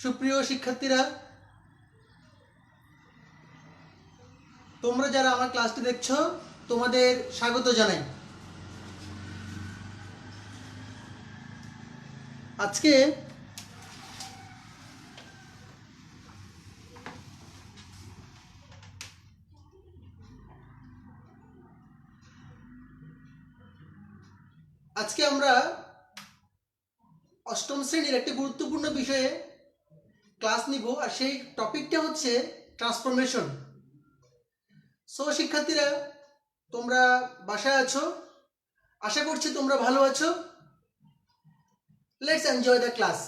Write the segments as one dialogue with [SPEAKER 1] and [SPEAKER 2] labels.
[SPEAKER 1] সুপ্রিয় শিক্ষার্থীরা, তোমরা যারা আমার ক্লাসটি দেখছো তোমাদের স্বাগত জানাই। আজকে আমরা অষ্টম শ্রেণীর একটি গুরুত্বপূর্ণ বিষয়ে ক্লাস নিব, আর সেই টপিকটা হচ্ছে ট্রান্সফরমেশন। সো শিক্ষার্থীরা, তোমরা বাসায় আছো, আশা করছি তোমরা ভালো আছো। Let's enjoy the class.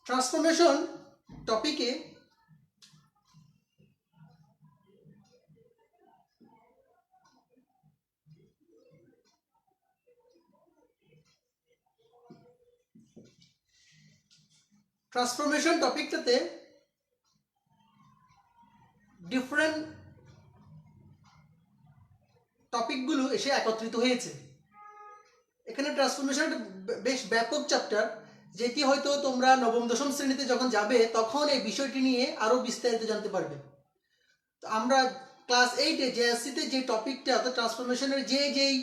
[SPEAKER 1] Transformation টপিকে ট্রান্সফরমেশন টপিকটাতে ডিফারেন্ট টপিকগুলো এসে একত্রিত হয়েছে। এখানে ট্রান্সফরমেশন বেশ ব্যাপক চ্যাপ্টার, যেটি হয়তো তোমরা নবম দশম শ্রেণীতে যখন যাবে তখন এই বিষয়টি নিয়ে আরও বিস্তারিত জানতে পারবে। তো আমরা ক্লাস 8-এ জেএসসিতে যে টপিকটা অর্থাৎ ট্রান্সফরমেশনের যেই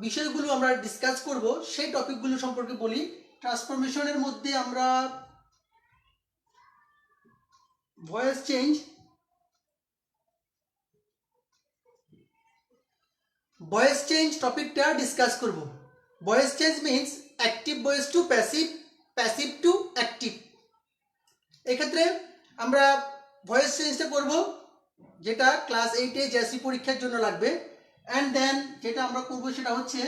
[SPEAKER 1] বিষয়গুলো আমরা ডিসকাস করব সেই টপিকগুলো সম্পর্কে বলি। ট্রান্সফরমেশনের মধ্যে আমরা ভয়েস চেঞ্জ টপিকটা ডিসকাস করব। Voice change means active voice to passive, passive to active. এক্ষেত্রে আমরা ভয়েস চেঞ্জটা করব, যেটা ক্লাস 8-এ জেএসসি পরীক্ষার জন্য লাগবে। অ্যান্ড দেন যেটা আমরা করব সেটা হচ্ছে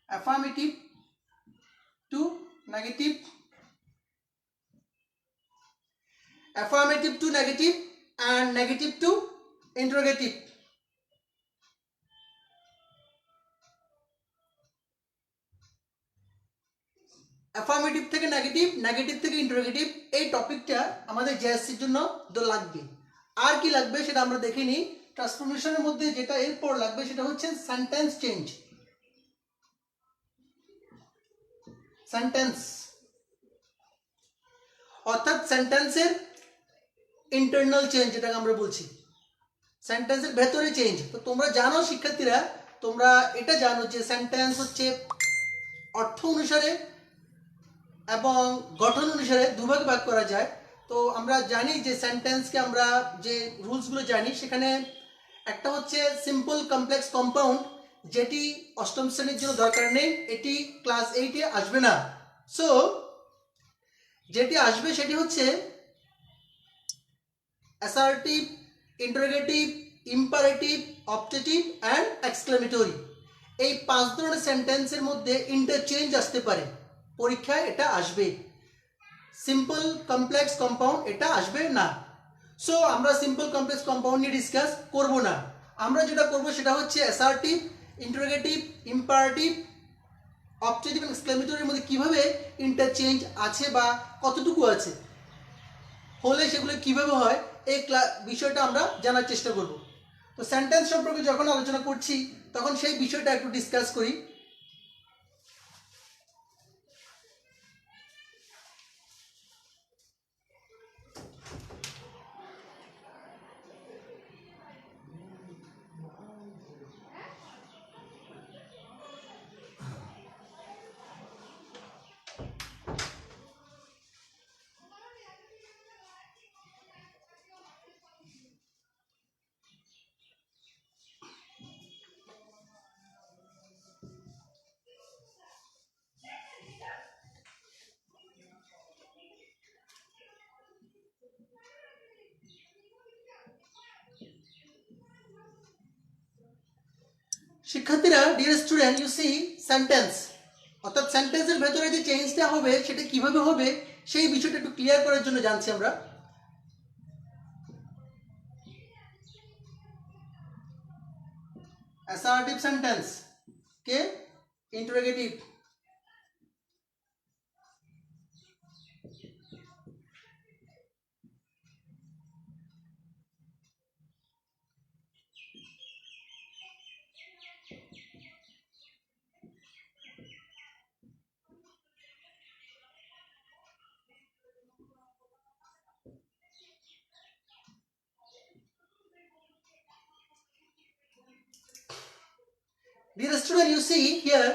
[SPEAKER 1] affirmative two negative, affirmative to negative and negative to interrogative। Affirmative থেকে নেগেটিভ, নেগেটিভ থেকে ইন্টারোগেটিভ, এই টপিকটা আমাদের জেএসসির জন্য লাগবে। আর কি লাগবে সেটা আমরা দেখে নিই। ট্রান্সফরমেশনের মধ্যে যেটা এরপর লাগবে সেটা হচ্ছে সেন্টেন্স চেঞ্জ। সেন্টেন্স অর্থাৎ সেন্টেন্সের ইন্টারনাল চেঞ্জ, যেটাকে আমরা বলছি সেন্টেন্সের ভেতরে চেঞ্জ। তো তোমরা জানো শিক্ষার্থীরা, তোমরা এটা জানো যে সেন্টেন্স হচ্ছে অর্থ অনুসারে এবং গঠন অনুসারে দুভাগে ভাগ করা যায়। তো আমরা জানি যে সেন্টেন্সকে আমরা যে রুলসগুলো জানি, সেখানে একটা হচ্ছে সিম্পল, কমপ্লেক্স, কম্পাউন্ড, যেটি অষ্টম শ্রেণীর জন্য দরকার নেই, এটি ক্লাস 8-এ আসবে না। সো যেটি আসবে সেটি হচ্ছে assertive, interrogative, imperative, objective and exclamatory. এই 5 ধরনের সেন্টেন্সের মধ্যে ইন্টারচেঞ্জ আসতে পারে, পরীক্ষায় এটা আসবে। সিম্পল, কমপ্লেক্স, কম্পাউন্ড এটা আসবে না। সো আমরা সিম্পল, কমপ্লেক্স, কম্পাউন্ড নিয়ে ডিসকাস করব না। আমরা যেটা করব সেটা হচ্ছে অ্যাসার্টিভ, ইন্টারোগেটিভ, ইম্পারেটিভ, অবজেক্টিভ এবং এক্সক্লেমেটরির মধ্যে কিভাবে ইন্টারচেঞ্জ আছে বা কতটুকু আছে, হলে সেগুলো কিভাবে হয়, এই বিষয়টা আমরা জানার চেষ্টা করব। তো সেন্টেন্স সম্পর্কে যখন আলোচনা করছি তখন সেই বিষয়টা একটু ডিসকাস করি। শিক্ষার্থীরা, dear student, you see sentence অর্থাৎ সেন্টেন্সের ভেতরে যে চেঞ্জটা হবে সেটা কিভাবে হবে সেই বিষয়টা একটু ক্লিয়ার করার জন্য জানছি আমরা। অ্যাসার্টিভ সেন্টেন্স কে interrogative, dear student, you see here,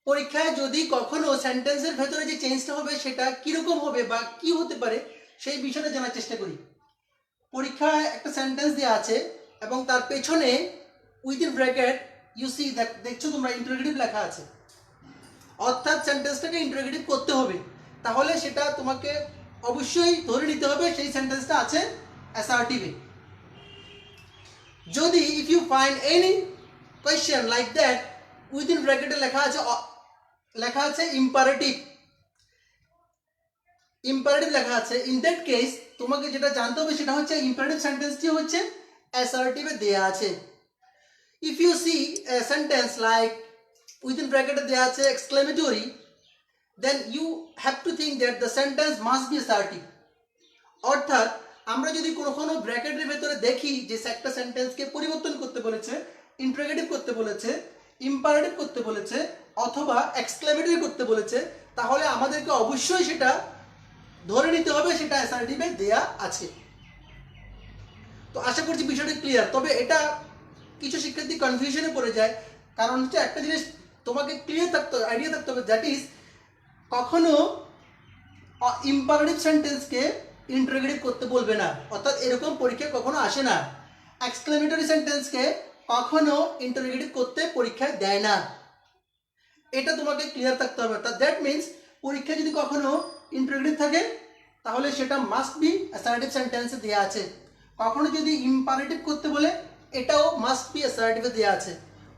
[SPEAKER 1] পরীক্ষায় যদি কখনো সেন্টেন্সের ভেতরে যে চেঞ্জটা হবে সেটা কিরকম হবে বা কি হতে পারে সেই বিষয়টা জানার চেষ্টা করি। পরীক্ষায় একটা সেন্টেন্স দেওয়া আছে এবং তার পেছনে উইদিন ব্র্যাকেট ইউ সি, দেখছো তোমরা ইন্টারোগেটিভ লেখা আছে, অর্থাৎ সেন্টেন্সটাকে ইন্টারোগেটিভ করতে হবে। তাহলে সেটা তোমাকে অবশ্যই ধরে নিতে হবে সেই সেন্টেন্সটা আছে অ্যাসার্টিভে। যদি if you find any question like that, within ব্র্যাকেটে লেখা আছে ইম্পারেটিভ লেখা আছে, ইন দ্যাট কেস তোমাকে যেটা জানতে হবে সেটা হচ্ছে ইম্পারেটিভ সেন্টেন্সটি হচ্ছে অ্যাসার্টিভে দেয়া আছে। If you see a sentence like within ব্র্যাকেটে দেয়া আছে exclamatory, then you have to think that the sentence must be assertive. অর্থাৎ আমরা যদি কোনো ব্র্যাকেটের ভেতরে দেখি যে একটা সেন্টেন্সকে পরিবর্তন করতে বলেছে, ইন্টারোগেটিভ করতে বলেছে, ইম্পারেটিভ করতে বলেছে অথবা এক্সক্লেমেটরি করতে বলেছে, তাহলে আমাদেরকে অবশ্যই সেটা ধরে নিতে হবে সেটা অ্যাসার্টিভে দেয়া আছে। তো আশা করছি বিষয়টা ক্লিয়ার। তবে এটা কিছু শিক্ষার্থী কনফিউশনে পড়ে যায়, কারণ হচ্ছে একটা জিনিস তোমাকে ক্লিয়ার থাকতে আইডিয়া থাকতে হবে, দ্যাট ইজ কখনো ইম্পারেটিভ সেন্টেন্সকে ইন্টারোগেটিভ করতে বলবে না, অর্থাৎ এরকম পরীক্ষা কখনো আসে না। এক্সক্লেমেটরি সেন্টেন্সকে কখনো ইন্টারোগেটিভ করতে পরীক্ষায় দেয় না, এটা তোমাকে ক্লিয়ার থাকতে হবে। দ্যাট মিনস পরীক্ষা যদি কখনো ইন্টারোগেটিভ থাকে তাহলে সেটা মাস্ট বি অ্যাসার্টিভ সেন্টেন্সে দেওয়া আছে। কখনো যদি ইম্পারেটিভ করতে বলে এটাও মাস্ট বি অ্যাসার্টিভে দেওয়া আছে।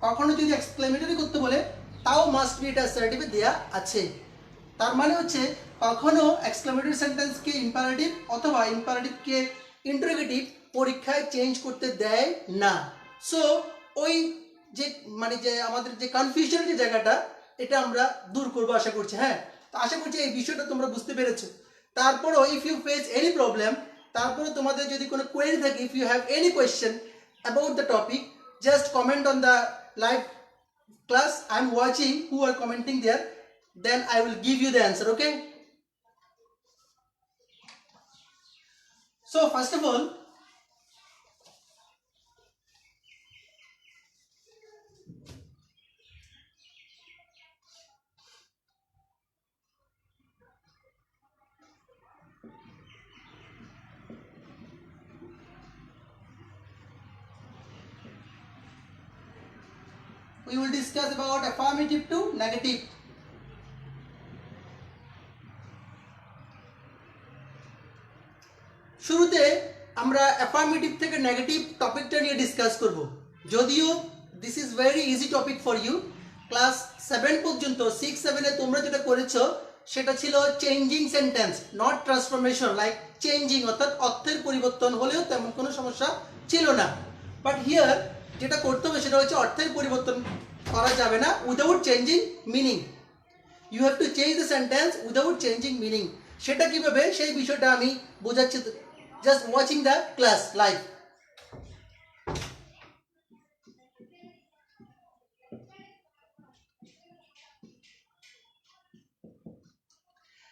[SPEAKER 1] কখনো যদি এক্সক্লেমেটরি করতে বলে তাও মাস্ট বি এটা অ্যাসার্টিভে দেওয়া আছে। তার মানে হচ্ছে কখনো এক্সক্লেমেটরি সেন্টেন্সকে ইম্পারেটিভ অথবা ইম্পারেটিভকে ইন্টারোগেটিভ পরীক্ষায় চেঞ্জ করতে দেয় না। সো ওই যে যে আমাদের যে কনফিউশনের যে জায়গাটা, এটা আমরা দূর করবো আশা করছি। হ্যাঁ, তো আশা করছি এই বিষয়টা তোমরা বুঝতে পেরেছো। তারপরও if you face any problem, তারপরে তোমাদের যদি কোনো কোয়েরি থাকে, if you have any question about the topic, just comment on the live class. I'm watching who are commenting there, then I will give you the answer. Okay, so first of all, we will discuss about affirmative to negative. শুরুতে আমরা affirmative থেকে negative টপিকটা নিয়ে discuss করব। যদিও this is very easy topic for you. Class 7 পর্যন্ত 6-7-এ তোমরা যেটা করেছো সেটা ছিল changing sentence, not transformation, like changing অর্থাৎ অর্থের পরিবর্তন হলেও তেমন কোনো সমস্যা ছিল না। বাট হিয়ার যেটা করতে হবে সেটা হচ্ছে অর্থের পরিবর্তন করা যাবে না without changing meaning. You have to change the sentence without changing meaning. সেটা কিভাবে সেই বিষয়টা আমি বোঝাচ্ছি, just watching the class live.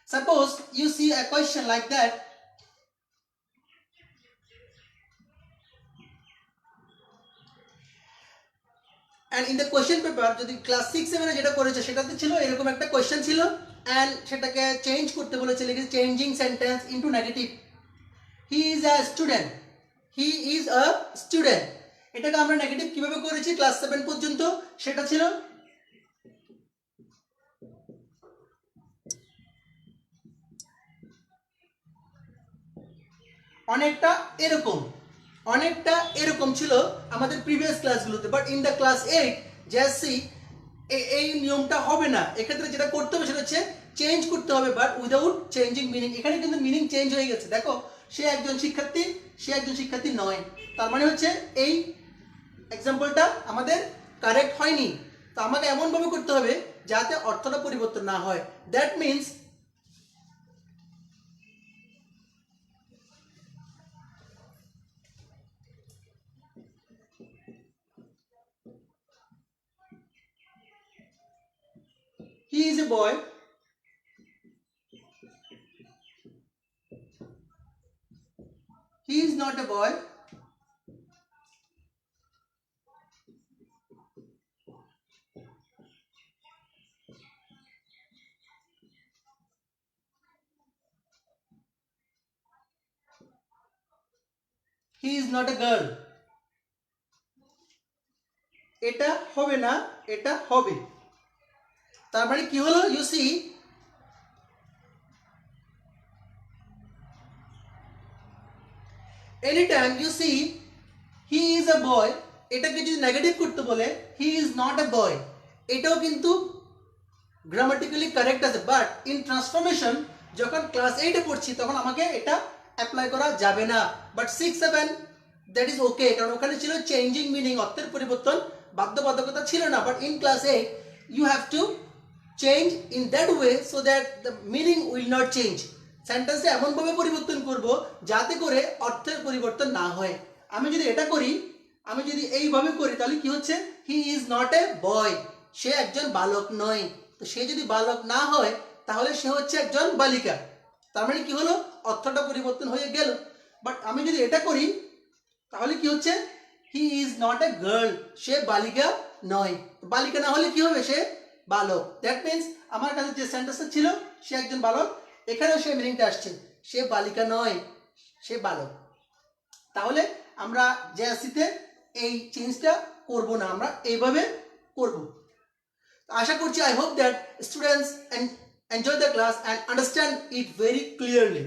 [SPEAKER 1] Suppose you see a question like that, and in the question paper যদি ক্লাস 6-7 এ যেটা করেছে সেটাতে ছিল এরকম একটা কোশ্চেন ছিল, and সেটাকে চেঞ্জ করতে বলেছে, লিখেছে changing sentence into negative. He is a student, he is a student, এটাকে আমরা নেগেটিভ কিভাবে করেছি ক্লাস 7 পর্যন্ত, সেটা ছিল অনেকটা এরকম ছিল আমাদের প্রিভিয়াস ক্লাসগুলোতে। বাট ইন দ্য ক্লাস 8 জাসি এই নিয়মটা হবে না। এক্ষেত্রে যেটা করতে হবে সেটা হচ্ছে চেঞ্জ করতে হবে, বাট উইদাউট চেঞ্জিং মিনিং। এখানে কিন্তু মিনিং চেঞ্জ হয়ে গেছে, দেখো সে একজন শিক্ষার্থী নয়, তার মানে হচ্ছে এই এক্সাম্পলটা আমাদের কারেক্ট হয়নি। তো আমাকে এমনভাবে করতে হবে যাতে অর্থটা পরিবর্তন না হয়। That means he is a boy, he is not a boy, he is not a girl, এটা হবে না, এটা হবে। তার মানে কি হলো, you see any time you see he is a boy, এটাকে যদি নেগেটিভ করতে বলে হি ইজ নট এ বয়, এটাও কিন্তু গ্রামাটিক্যালি কারেক্ট আছে, বাট ইন ট্রান্সফরমেশন যখন ক্লাস 8 এ পড়ছি তখন আমাকে এটা অ্যাপ্লাই করা যাবে না। বাট 6-7 দ্যাট ইজ ওকে, কারণ ওখানে ছিল চেঞ্জিং মিনিং, অর্থের পরিবর্তন, বাধ্যবাধকতা ছিল না। But in class 8 you have to change in that way so that the meaning will not change. সেন্টেন্সে এমনভাবে পরিবর্তন করব যাতে করে অর্থের পরিবর্তন না হয়। আমি যদি এটা করি, আমি যদি এইভাবে করি তাহলে কি হচ্ছে, হি ইজ নট এ বয়, সে একজন বালক নয়। তো সে যদি বালক না হয় তাহলে সে হচ্ছে একজন বালিকা। তার মানে কি হলো, অর্থটা পরিবর্তন হয়ে গেল। বাট আমি যদি এটা করি তাহলে কি হচ্ছে, he is not a girl, সে বালিকা নয়। বালিকা না হলে কি হবে, সে বালক। দ্যাট মিনস আমার কাছে যে সেন্টেন্সটা ছিল সে একজন বালক, এখানেও সে মিনিংটা আসছে, সে বালিকা নয়, সে বালক। তাহলে আমরা জেএসসিতে এই চেঞ্জটা করব না, আমরা এইভাবে করব। আশা করছি I hope that students enjoy the class and understand it very clearly.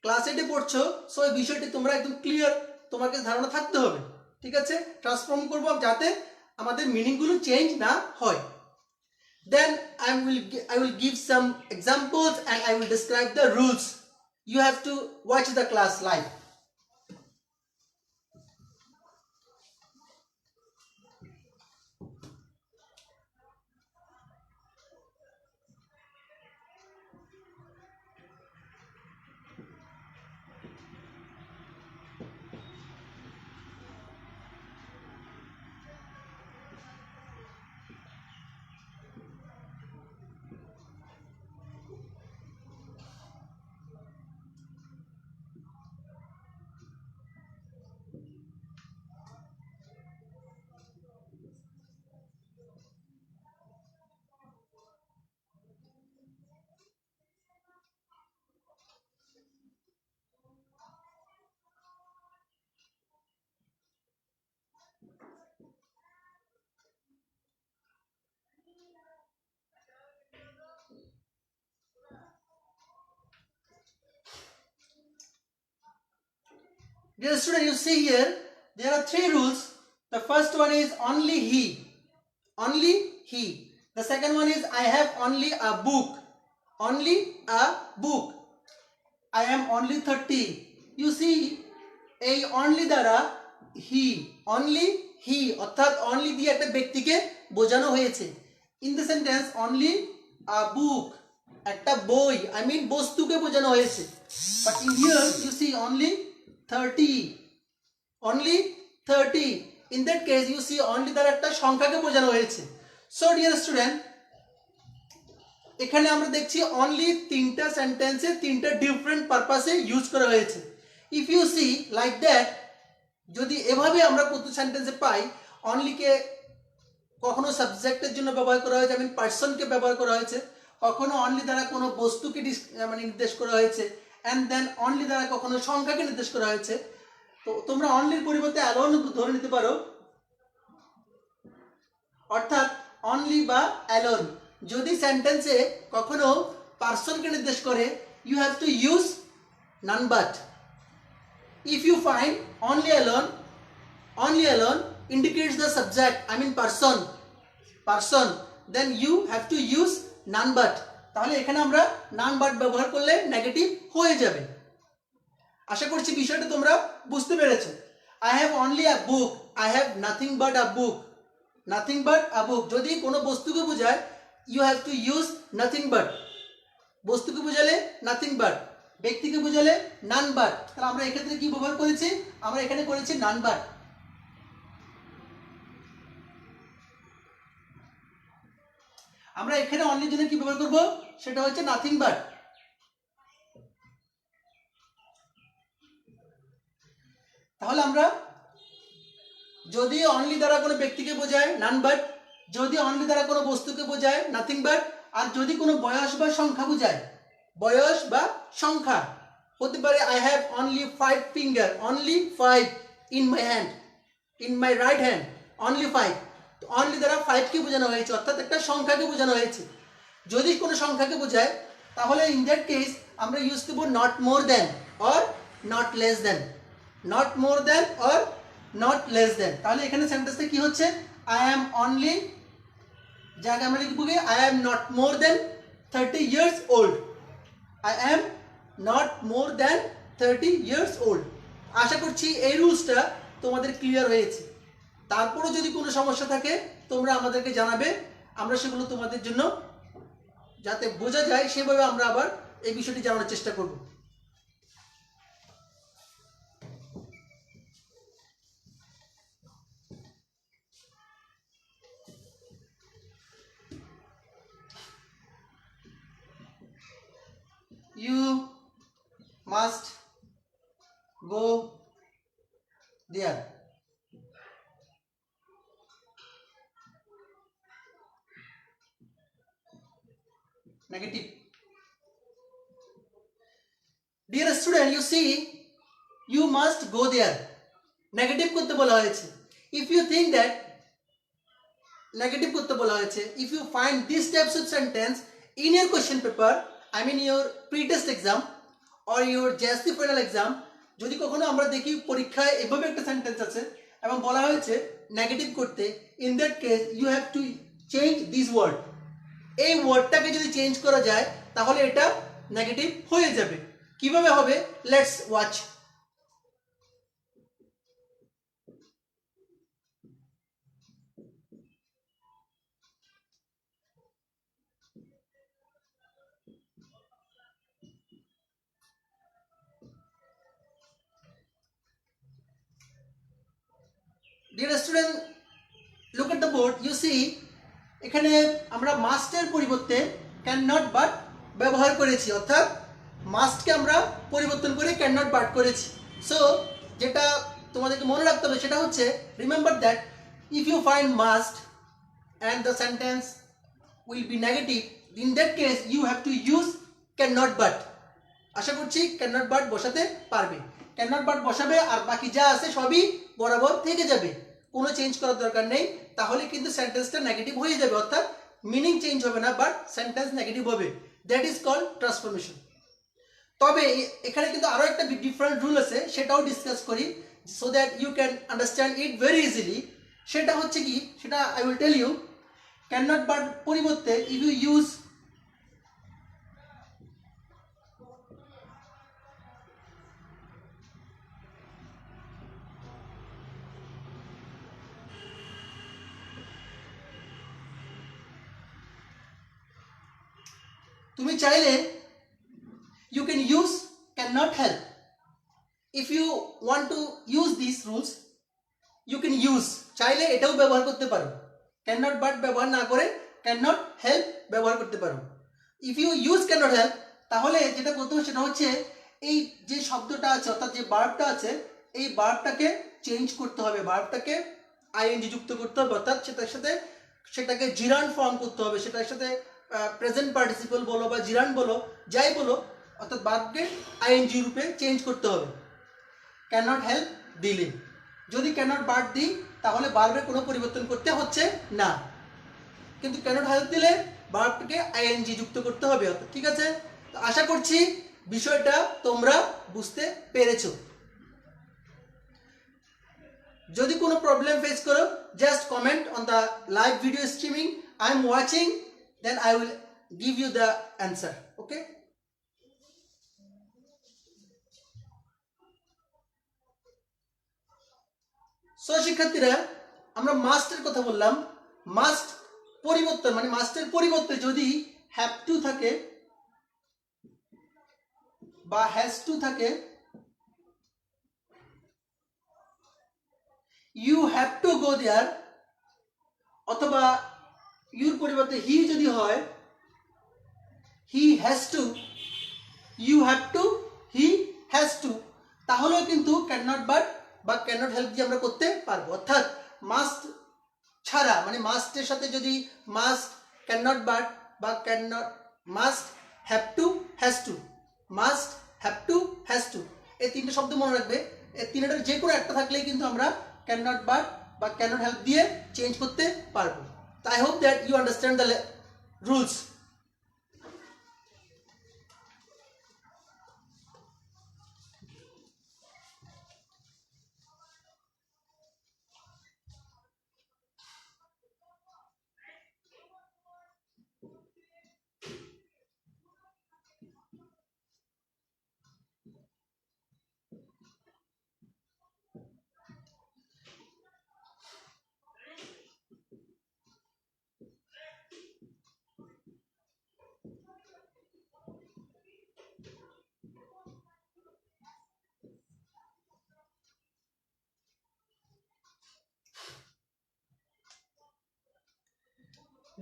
[SPEAKER 1] Class 8 এ পড়ছো, সো এই বিষয়টি তোমরা একদম ক্লিয়ার, তোমার কাছে ধারণা থাকতে হবে, ঠিক আছে। ট্রান্সফর্ম করব যাতে আমাদের মিনিংগুলো চেঞ্জ না হয়। Then I will give some examples and I will describe the rules. You have to watch the class live. Dear student, you see here there are 3 rules. The first one is only he, only he. The second one is I have only a book, only a book. I am only 30. You see এই only দ্বারা হি, only he অর্থাৎ only দিয়ে একটা ব্যক্তিকে বোঝানো হয়েছে। In the sentence only a book, একটা বই, আই মিন বস্তুকে বোঝানো হয়েছে। But in here you see only 30, only 30। In that case you see only দ্বারা একটা সংখ্যাকে বোঝানো হয়েছে। সো ডিয়ার স্টুডেন্ট, এখানে আমরা দেখছি অনলি 3টা সেন্টেন্সে 3টা ডিফারেন্ট পারপাসে ইউজ করা হয়েছে। If you see like that, যদি এভাবে আমরা প্রতি সেন্টেন্সে পাই, অনলিকে কখনো সাবজেক্টের জন্য ব্যবহার করা হয়েছে, আই মিন পার্সনকে ব্যবহার করা হয়েছে, কখনো অনলি দ্বারা কোনো বস্তুকে মানে নির্দেশ করা হয়েছে, অ্যান্ড দেন অনলি দ্বারা কখনো সংখ্যাকে নির্দেশ করা হয়েছে। তো তোমরা অনলির পরিবর্তে অ্যালোন ধরে নিতে পারো, অর্থাৎ অনলি বা অ্যালোন। যদি সেন্টেন্সে কখনো পার্সনকে নির্দেশ করে, you have to use none but. If you find only alone indicates the subject, I mean person, then you have to use none but. তাহলে এখানে আমরা none but ব্যবহার করলে নেগেটিভ হয়ে যাবে। আশা করছি বিষয়টা তোমরা বুঝতে পেরেছো। I have only a book, I have nothing but a book, nothing but a book। যদি কোনো বস্তুকে বোঝায় you have to use nothing but, বস্তুকে বোঝালে nothing but, ব্যক্তিকে বোঝালে নান বাট। তাহলে আমরা এক্ষেত্রে কি ব্যবহার করেছি, আমরা এখানে করেছি নান বাট। আমরা এখানে অনলির জন্য কি ব্যবহার করব, সেটা হচ্ছে নাথিং বাট। তাহলে আমরা যদি অনলি দ্বারা কোনো ব্যক্তিকে বোঝায় নান বাট, যদি অনলি দ্বারা কোনো বস্তুকে বোঝায় নাথিং বাট, আর যদি কোনো বয়স বা সংখ্যা বোঝায়, বয়স বা সংখ্যা, হতে পারে I have only 5 finger, only 5 in my hand, in my right hand, only 5। তো অনলি দ্বারা 5 কে বোঝানো হয়েছে, অর্থাৎ একটা সংখ্যাকে বোঝানো হয়েছে। যদি কোনো সংখ্যাকে বোঝায় তাহলে ইন দ্যাট কেস আমরা ইউজ করব not more than or not less than, not more than or not less than. তাহলে এখানে সেন্টেন্সটা কি হচ্ছে, আই অ্যাম অনলি, যাকে আমরা লিখব কি I am not more than 30 years old, I am not more than 30 years old. আশা করছি এই রুলসটা তোমাদের ক্লিয়ার হয়েছে। তারপরও যদি কোনো সমস্যা থাকে তোমরা আমাদেরকে জানাবে, আমরা সেগুলো তোমাদের জন্য যাতে বোঝা যায় সেভাবে আমরা আবার এই বিষয়টি জানানোর চেষ্টা করব। You must go there. Negative. Dear student, you see, you must go there. Negative করতে বলা হয়েছে। If you think that negative করতে বলা হয়েছে, if you find these types of sentence in your question paper, I mean your pre-test exam or your JSC final exam, যদি কখনো আমরা দেখি পরীক্ষায় এভাবে একটা সেন্টেন্স আছে এবং বলা হয়েছে নেগেটিভ করতে, in that case you have to change this word. এই ওয়ার্ডটাকে যদি চেঞ্জ করা যায় তাহলে এটা নেগেটিভ হয়ে যাবে। কিভাবে হবে, let's watch. Dear student, look at the board. You see, এখানে আমরা মাস্টের পরিবর্তে ক্যান নট বাট ব্যবহার করেছি, অর্থাৎ মাস্টকে আমরা পরিবর্তন করে ক্যান নট বাট করেছি। সো যেটা তোমাদেরকে মনে রাখতে হবে সেটা হচ্ছে, remember that if you find must and the sentence will be negative, in that case you have to use can not but. আশা করছি ক্যান নট বাট বসাতে পারবে। ক্যান নট বাট বসাবে আর বাকি যা আছে সবই বরাবর থেকে যাবে, কোনো চেঞ্জ করার দরকার নেই। তাহলে কিন্তু সেন্টেন্সটা নেগেটিভ হয়ে যাবে, অর্থাৎ মিনিং চেঞ্জ হবে না, বাট সেন্টেন্স নেগেটিভ হবে। That is called transformation. তবে এখানে কিন্তু আরো একটা ডিফারেন্ট রুল আছে, সেটাও ডিসকাস করি so that you can understand it very easily. সেটা হচ্ছে কি, সেটা I will tell you. Can not but পরিবর্তে ইফ ইউ ইউজ তুমি চাইলে you can use cannot help. If you want to use these rules, you can use, চাইলে এটাও ব্যবহার করতে পারো। cannot but ব্যবহার না করে cannot help ব্যবহার করতে পারো। if you use cannot help, তাহলে যেটা করতে হবে সেটা হচ্ছে এই যে শব্দটা আছে অর্থাৎ যে ভার্বটা আছে এই ভার্বটাকে চেঞ্জ করতে হবে, ভার্বটাকে আইএনজি যুক্ত করতে হবে, অর্থাৎ সেটার সাথে সেটাকে জিরান ফর্ম করতে হবে, সেটার সাথে প্রেজেন্ট পার্টিসিপল বলো বা জিরান বলো যাই বলো, অর্থাৎ ভার্বকে আইএনজি রূপে চেঞ্জ করতে হবে। ক্যানট হেল্প দিলে, যদি ক্যানট বাট দিই তাহলে ভার্বের কোনো পরিবর্তন করতে হচ্ছে না, কিন্তু ক্যানট হেল্প দিলে ভার্বকে আইএনজি যুক্ত করতে হবে। ঠিক আছে, তো আশা করছি বিষয়টা তোমরা বুঝতে পেরেছো। যদি কোনো প্রবলেম ফেস করো, just comment on the live video streaming I am watching, then I will give you the answer. Okay, so শিক্ষার্থীরা, আমরা মাস্টের কথা বললাম। মাস্ট পরিবর্তন মানে মাস্টের পরিবর্তে যদি হ্যাভ টু থাকে বা হ্যাজ টু থাকে, you have to go there, অথবা ইউর পরিবর্তে হি যদি হয়, he has to, you have to, he has to, তাহলেও কিন্তু ক্যান নট বাট বা ক্যান নট হেল্প দিয়ে আমরা করতে পারবো। অর্থাৎ মাস্ট ছাড়া মানে মাস্টের সাথে যদি মাস্ট, ক্যান নট বাট বা can not, must, have to, has two, must, have to, has two, এই তিনটে শব্দ মনে রাখবে। এই তিনটার যে কোনো একটা থাকলেই কিন্তু আমরা ক্যান নট বাট বা ক্যান নট হেল্প দিয়ে চেঞ্জ করতে পারবো। তো I hope that you understand the rules.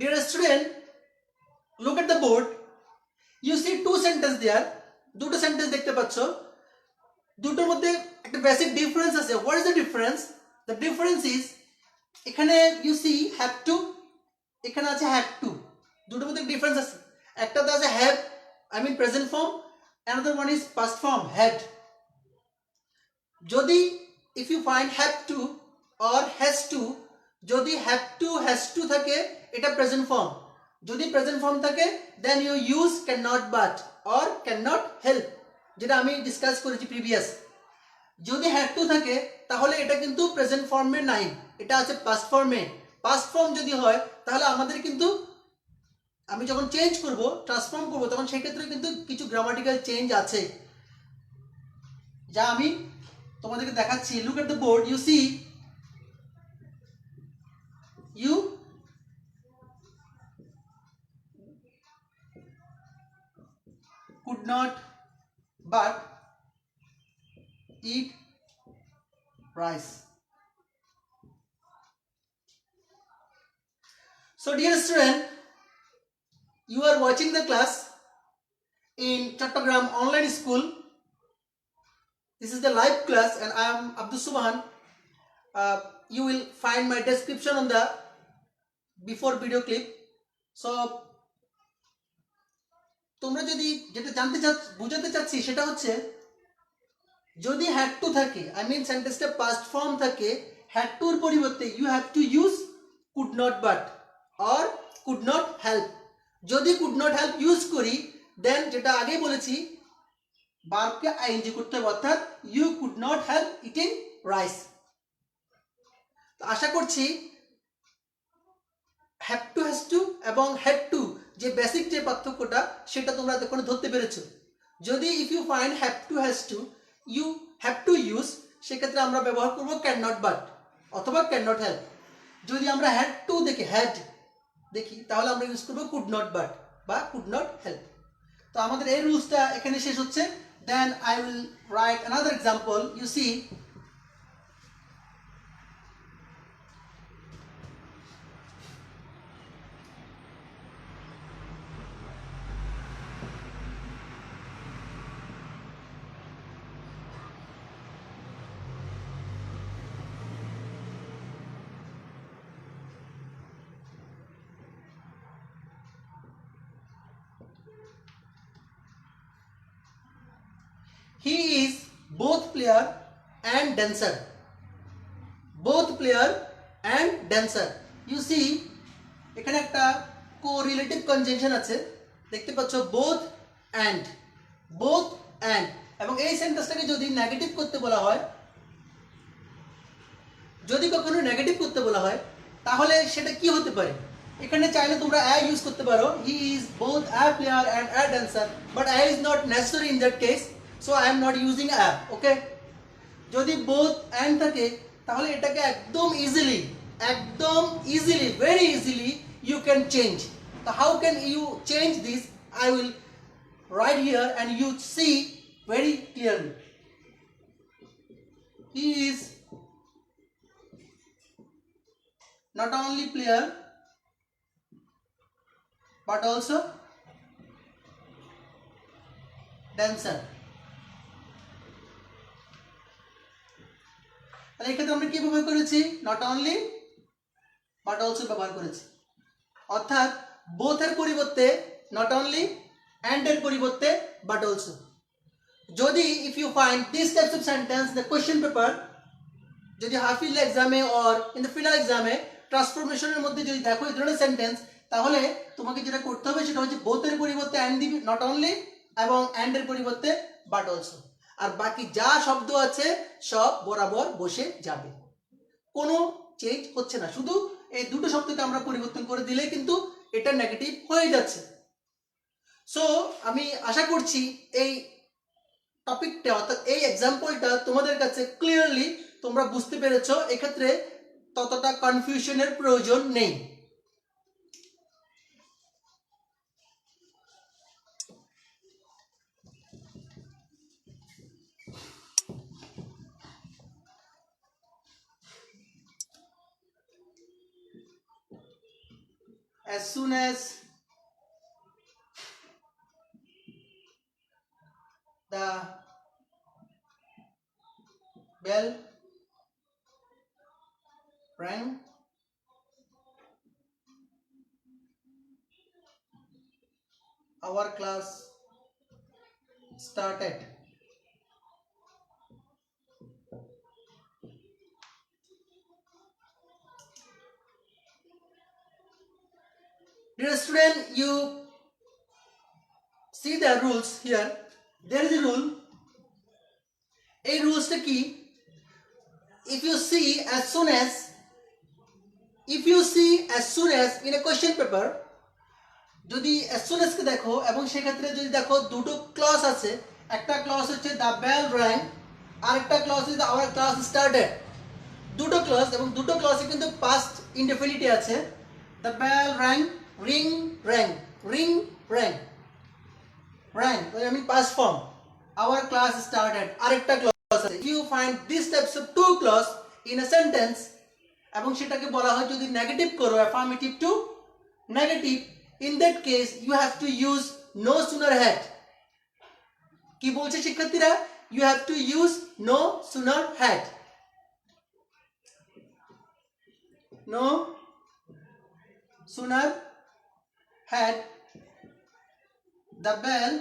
[SPEAKER 1] Dear student, look at the board. You see two sentences there. দুটো সেন্টেন্স দেখতে পাচ্ছ। দুটোর মধ্যে একটা বেসিক ডিফারেন্স আছে। What is the difference? The difference is এখানে ইউ সি হ্যাভ টু, এখানে আছে হ্যাড টু। দুটোর মধ্যে ডিফারেন্স আছে। একটাতে আছে have, I mean present form, another one is past form had. যদি if you find have to or has to, যদি হ্যাভ টু হ্যাজ টু থাকে এটা প্রেজেন্ট ফর্ম। যদি প্রেজেন্ট ফর্ম থাকে then you use can not but or can not help, যেটা আমি discuss করেছি previous. যদি হ্যাড টু থাকে তাহলে এটা কিন্তু প্রেজেন্ট ফর্মে নাই, এটা আছে পাস্ট ফর্মে। পাস্ট ফর্ম যদি হয় তাহলে আমাদের কিন্তু আমি যখন চেঞ্জ করব, ট্রান্সফর্ম করব, তখন সেক্ষেত্রে কিন্তু কিছু গ্রামাটিক্যাল চেঞ্জ আছে, যা আমি তোমাদেরকে দেখাচ্ছি। Look at the board, you see you could not but eat rice. So dear student, you are watching the class in Chattogram online school. This is the live class and I am Abdul Subhan. You will find my description on the before video clip. So তোমরা যদি যেটা জানতে বুঝাতে চাচ্ছি সেটা হচ্ছে, যদি had to থাকে, আই মিন সেন্টেন্সটা পাস্ট ফর্ম থাকে, হ্যাড টুর পরিবর্তে you have to use could not but or could not help. যদি কুড নট হেল্প ইউজ করি দেন যেটা আগেই বলেছি ভার্বকে আইএনজি করতে হবে, অর্থাৎ you could not help eating rice. তো আশা করছি হ্যাভ টু হ্যাজ টু এবং হ্যাড টু যে বেসিক যে পার্থক্যটা সেটা তোমরা এতক্ষণ ধরতে পেরেছো। যদি if you find have to has to, you have to use, সেক্ষেত্রে আমরা ব্যবহার করবো ক্যান নট বাট অথবা ক্যান নট হেল্প। যদি আমরা হ্যাড টু হ্যাড দেখি তাহলে আমরা ইউজ করবো কুড নট বাট বা কুড নট হেল্প। তো আমাদের এই রুলসটা এখানে শেষ হচ্ছে। Then I will write another example. You see he is both player and dancer. both player and dancer. You see এখানে একটা কোরিলেটিভ কনজাংশন আছে, দেখতে পাচ্ছ both and, both and, এবং এই সেন্টেন্সটাকে যদি নেগেটিভ করতে বলা হয়, যদি কখনো নেগেটিভ করতে বলা হয় তাহলে সেটা কি হতে পারে? এখানে চাইলে তোমরা a ইউজ করতে পারো, he is both a player and a dancer, but a is not necessary in that case, so I am not using a. ওকে, যদি both and থাকে তাহলে এটাকে একদম easily very easily you can change. So how can you change this? I will write here and you see very clearly. He is not only player but also dancer. তাহলে এক্ষেত্রে আমরা কি ব্যবহার করেছি? নট অনলি বাট অলসো ব্যবহার করেছি, অর্থাৎ both এর পরিবর্তে নট অনলি, অ্যান্ড এর পরিবর্তে বাট অলসো। যদি if you find this types of sentence the question paper, যদি হাফ ইয়ারলি এক্সামে অর ইন দ্য ফাইনাল এক্সামে ট্রান্সফরমেশনের মধ্যে যদি দেখো এই ধরনের সেন্টেন্স, তাহলে তোমাকে যেটা করতে হবে সেটা হচ্ছে বোথের পরিবর্তে অ্যান্ড দিবি, নট অনলি, এবং অ্যান্ড এর পরিবর্তে বাট অলসো। আর বাকি যা শব্দ আছে সব বরাবর বসে যাবে, কোনো চেঞ্জ হচ্ছে না, শুধু এই দুটো শব্দকে আমরা পরিবর্তন করে দিলে কিন্তু এটা নেগেটিভ হয়ে যাচ্ছে। সো আমি আশা করছি এই টপিকটা অর্থাৎ এই এক্সাম্পলটা তোমাদের কাছে ক্লিয়ারলি তোমরা বুঝতে পেরেছো, এক্ষেত্রে ততটা কনফিউশনের প্রয়োজন নেই। As soon as the bell rang, our class started. Dear student, you see the rules here. There is a rule. A rules টা কি? If you see as soon as in a question paper, যদি as soon as কে দেখো এবং সেক্ষেত্রে যদি দেখো দুটো clause আছে, একটা ক্লজ হচ্ছে the bell rang, আরেকটা ক্লজ হচ্ছে our class started। দুটো ক্লজ এবং দুটো ক্লজে কিন্তু past indefinite আছে। the bell rang, ring rang, ring rang, rang I mean past form, our class started আরেকটা ক্লজ আছে। if you find these types of two clause in a sentence এবং সেটাকে বলা হয় যদি নেগেটিভ করো, affirmative to negative, in that case you have to use no sooner had। কি বলছে শিক্ষার্থীরা? you have to use no sooner had, no sooner had the bell,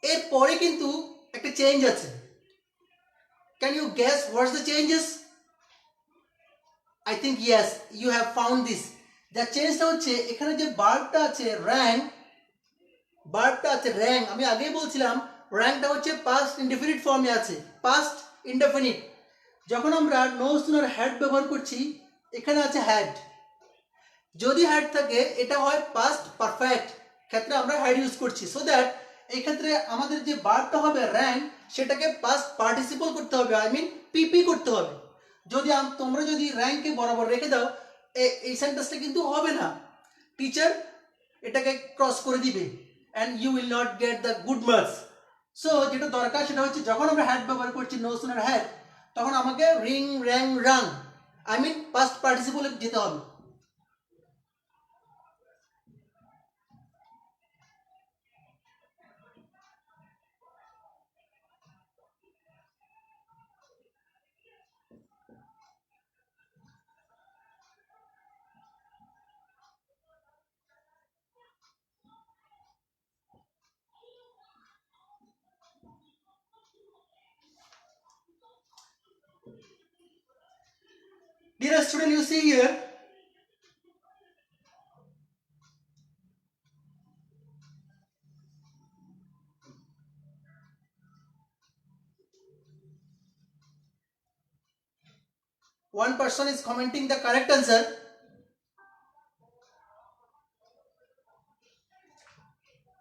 [SPEAKER 1] এর পরে কিন্তু একটা চেঞ্জ আছে। can you guess what's the changes? I think yes, you have found this. the চেঞ্জটা হচ্ছে এখানে যে ভার্বটা আছে rang, ভার্বটা আছে rang, আমি আগেই বলছিলাম rangটা হচ্ছে past indefinite ফর্মে আছে, past indefinite। যখন আমরা no sooner had ব্যবহার করছি এখানে আছে had, যদি had থাকে এটা হয় past perfect, ক্ষেত্রে আমরা had ইউজ করছি। সো দ্যাট এই ক্ষেত্রে আমাদের যে ভার্বটা হবে rang সেটাকে past participle করতে হবে, আই মিন পিপি করতে হবে। যদি তোমরা যদি rang কে বরাবর রেখে দাও এই সেন্টেন্সটা কিন্তু হবে না, টিচার এটাকে ক্রস করে দিবে and you will not get the good marks। So যেটা দরকার সেটা হচ্ছে যখন আমরা had ব্যবহার করছি no sooner had, তখন আমাকে ring rang rang I mean past participle যেতে হবে। Dear student, you see here, one person is commenting the correct answer.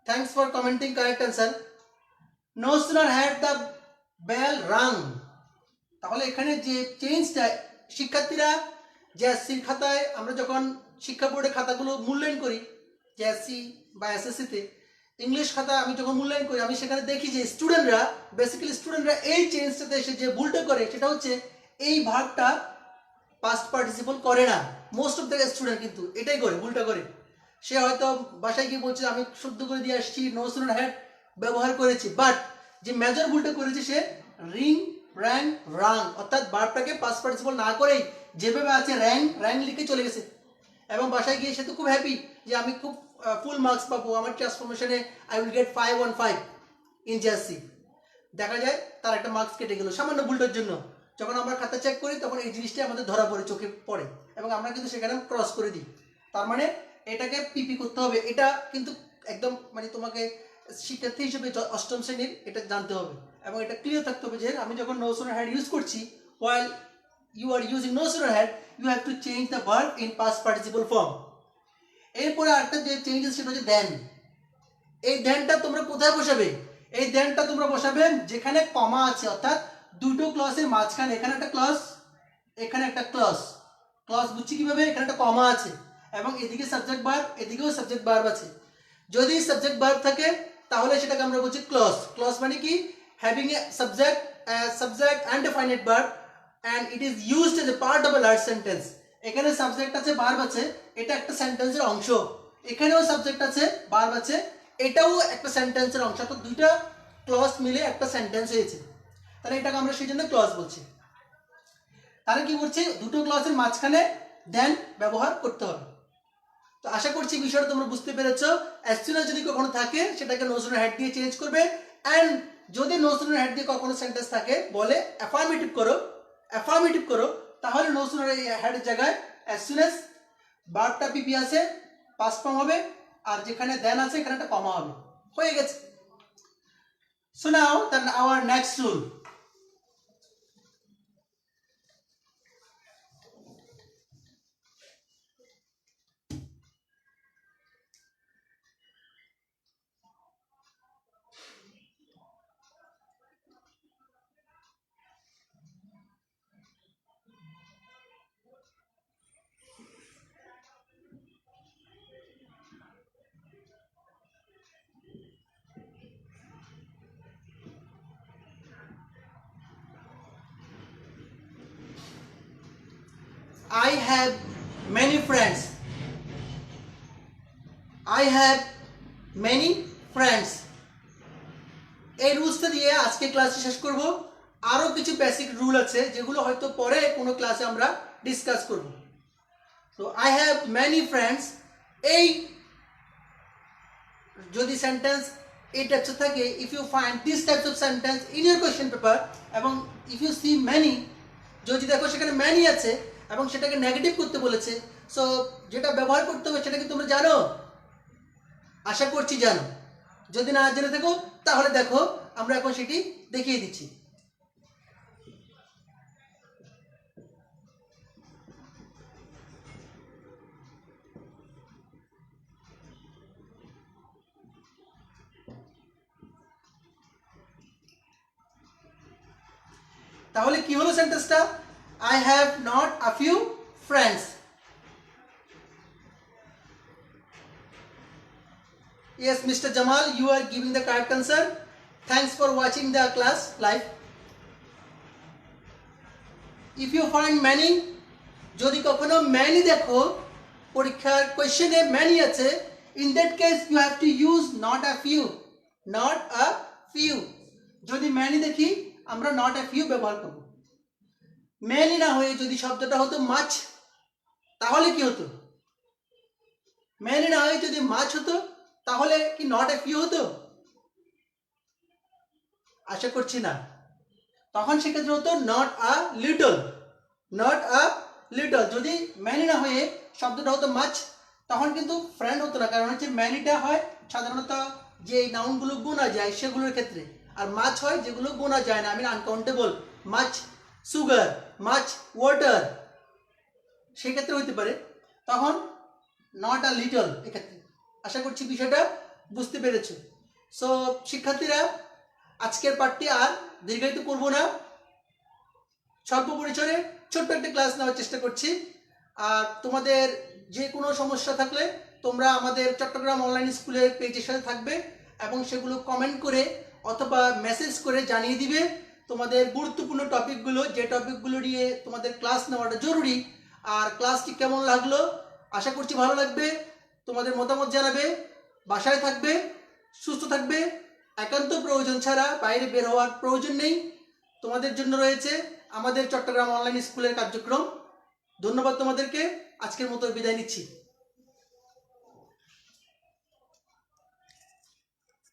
[SPEAKER 1] Thanks for commenting correct answer. No sooner had the bell rung, তাহলে এখানে যে চেঞ্জটা শিক্ষার্থীরা জেএসসির খাতায় আমরা যখন শিক্ষা বোর্ডের খাতাগুলো মূল্যায়ন করি জেএসসি বা এসএসসিতে ইংলিশ খাতা আমি যখন মূল্যায়ন করি আমি সেখানে দেখি যে স্টুডেন্টরা এই চেঞ্জটাতে এসে যে ভুলটা করে সেটা হচ্ছে এই ভার্বটা পাস্ট পার্টিসিপল করে না। মোস্ট অফ দ্য স্টুডেন্ট কিন্তু এটাই করে, ভুলটা করে। সে হয়তো বাসায় গিয়ে বলছে আমি শুদ্ধ করে দিয়ে আসছি, নো সুনার হ্যাড ব্যবহার করেছি, বাট যে মেজর ভুলটা করেছে সে রিং র্যাং রাং অর্থাৎ ভার্বটাকে পাস্ট পার্টিসিপল না করেই যেভাবে আছে র্যাং লিখে চলে গেছে এবং বাসায় গিয়ে সে তো খুব হ্যাপি যে আমি খুব ফুল মার্কস পাবো, আমার ট্রান্সফরমেশনে I will get 515 in jersey, দেখা যায় তার একটা মার্কস কেটে গেল সামান্য ভুলটার জন্য। যখন আমরা খাতা চেক করি তখন এই জিনিসটা আমাদের ধরা পড়ে, চোখে পড়ে, এবং আমরা কিন্তু সেখানে ক্রস করে দিই। তার মানে এটাকে পিপি করতে হবে। এটা কিন্তু একদম মানে তোমাকে শিক্ষার্থী হিসেবে অষ্টম শ্রেণীর এটা জানতে হবে এবং এটা ক্লিয়ার থাকতে হবে যে আমি যখন নো সুনার হ্যাড ইউজ করছি, while you are using no sooner had, you have to change the verb in past participle form. এরপরে আরেকটা যে চেঞ্জেস সেটা হচ্ছে দেন। এই দেনটা তোমরা কোথায় বসাবে? এই দেনটা তোমরা বসাবে যেখানে কমা আছে, অর্থাৎ দুটো ক্লসের মাঝখানে, এখানে একটা ক্লস, এখানে একটা ক্লস। ক্লস বুঝছি কিভাবে? এখানে একটা কমা আছে এবং এদিকে সাবজেক্ট ভার্ব, এদিকেও সাবজেক্ট ভার্ব আছে। যদি সাবজেক্ট ভার্ব থাকে তাহলে সেটাকে আমরা বলছি ক্লস। ক্লস মানে কি? Having a subject and a finite verb and it is used as a part of a large sentence. এখানে সাবজেক্ট আছে, ভার্ব আছে, এটা একটা সেন্টেন্সের অংশ। এখানেও সাবজেক্ট আছে, ভার্ব আছে, এটাও একটা সেন্টেন্সের অংশ। তো দুইটা ক্লজ মিলে একটা সেন্টেন্স হয়েছে, তাহলে এটাকে আমরা সেই জন্য ক্লজ বলছি। তাহলে কি করছি? দুটো ক্লজের মাঝখানে দেন ব্যবহার করতে হবে। তো আশা করছি বিষয়টা তোমরা বুঝতে পেরেছো। অ্যাজ সুন অ্যাজ যদি কখনো থাকে সেটাকে নো সুনার হ্যাড দিয়ে চেঞ্জ করবে, অ্যান্ড যদি নো সুনার হ্যাড দিয়ে কখনো সেন্টেন্স থাকে বলে অ্যাফার্মেটিভ করো, তাহলে নো সুনার হ্যাডের জায়গায় অ্যাজ সুন অ্যাজ ভার্বটা পিপি আছে, পাস্ট ফর্ম হবে, আর যেখানে দেন আছে এখানে একটা কমা হবে, হয়ে গেছে। So now then our next rule. I have many friends. I have many friends. এই রুলসটা দিয়ে আজকে ক্লাসে শেষ করব। আরও কিছু বেসিক রুল আছে যেগুলো হয়তো পরে কোনো ক্লাসে আমরা ডিসকাস করব। তো আই হ্যাভ মেনি ফ্রেন্ডস, এই যদি সেন্টেন্স এই টাইপস থাকে, if you find this types of sentence in your question paper, এবং ইফ ইউ সি মেনি, যদি দেখো সেখানে ম্যানি আছে এবং সেটাকে নেগেটিভ করতে বলেছে, সো যেটা ব্যবহার করতে হবে সেটা কি তোমরা জানো? আশা করছি জানো। যদি না জেনে থাকো তাহলে দেখো আমরা এখন সেটি দেখিয়ে দিচ্ছি। তাহলে কি হলো সেন্টেন্সটা? I have not a few friends. Yes, Mr. Jamal, you are giving the correct answer. Thanks for watching the class live. If you find many, যদি কখনো many দেখো পরীক্ষার কোয়েশ্চেনে many আছে, in that case you have to use not a few, not a few. যদি many দেখি আমরা not a few ব্যবহার করব। many না হয়ে যদি শব্দটা হতো much, তাহলে কি হতো? many না হয়ে যদি much হতো তাহলে কি নট এ ফিউ হতো? আশা করছি না। তখন সেক্ষেত্রে হতো not a little, not a little. যদি ম্যানি না হয়ে শব্দটা হতো মাছ, তখন কিন্তু ফ্রেন্ড হতো না, কারণ হচ্ছে ম্যানিটা হয় সাধারণত যে নাউনগুলো গোনা যায় সেগুলোর ক্ষেত্রে, আর মাছ হয় যেগুলো গোনা যায় না, আমি আনকাউন্টেবল, মাছ সুগার, মাছ ওয়াটার, সেক্ষেত্রে হইতে পারে। তখন নট আ লিটল এক্ষেত্রে। আশা করছি বিষয়টা বুঝতে পেরেছো। সো শিক্ষার্থীরা, আজকের পাঠটি আর দীর্ঘায়িত করব না, স্বল্প পরিসরে ছোট্ট একটা ক্লাস নেওয়ার চেষ্টা করছি। আর তোমাদের যে কোনো সমস্যা থাকলে তোমরা আমাদের চট্টগ্রাম অনলাইন স্কুলের পেজের সাথে থাকবে এবং সেগুলো কমেন্ট করে অথবা মেসেজ করে জানিয়ে দিবে তোমাদের গুরুত্বপূর্ণ টপিকগুলো, যে টপিকগুলো নিয়ে তোমাদের ক্লাস নেওয়াটা জরুরি। আর ক্লাসটি কেমন লাগলো আশা করছি ভালো লাগবে। তোমাদের মতামত জানাবে, বাসায় থাকবে, সুস্থ থাকবে, একান্ত প্রয়োজন ছাড়া বাইরে বের হওয়ার প্রয়োজন নেই। তোমাদের জন্য রয়েছে আমাদের চট্টগ্রাম অনলাইন স্কুলের কার্যক্রম। ধন্যবাদ তোমাদেরকে, আজকের মতো বিদায় নিচ্ছি।